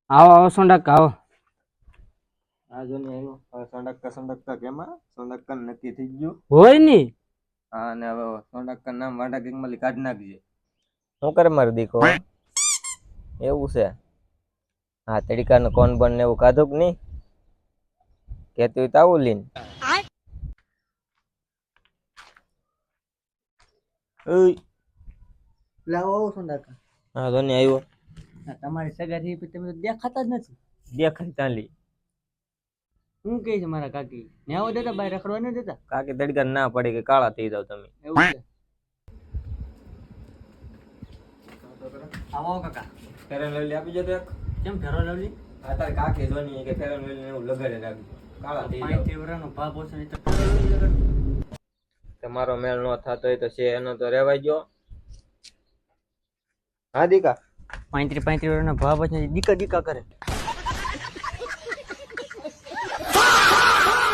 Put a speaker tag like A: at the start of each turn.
A: આવો આવો સોંડક આવો.
B: આ જો ને આવ્યો. હવે સોંડક્કા કેમાં સોંડક્કા નક્કી થઈ ગયું.
A: હોય ની
B: હા ને હવે સોંડક્કા નામ વાટા કિંગમાં કાઢી નાખજે. શું કરે મારો દીકો? એવું છે? હા તડીકાનું કોણ બન ને એવું કાધું કે નહીં? કેતું હોય તો આવું લીન.
C: લાવો આવો સોંડાકા.
B: હા જો ને આવ્યો.
C: તમારી સગાઈ થઈ તમે તો દેખાતા જ નથી.
B: દેખાય ચાલી.
C: શું કહે છે મારા કાકી? ન્યાવો દેતા બાય રખડવા ન દેતા?
B: કાકી તડકા ના પડે કે કાળા થઈ જાવ તમે.
C: એવું છે. આવો કાકા.
B: ફેરન લવલી આપી જતો એક.
C: કેમ ફેરો લવલી?
B: આ તારે કાકી જોની કે ફેરન લવલી એવું લગાડે રાખજો. કાળા થઈ જાવ.
C: 35 વર્ષનો ભાવ ઓછો નહીં તો
B: તમારો મેળ નો થતો હોય તો છે એનો તો રેવાય ગયો. હા દીકા
C: 35 વર્ષનો ભાવ ઓછો દીકા દીકા કરે.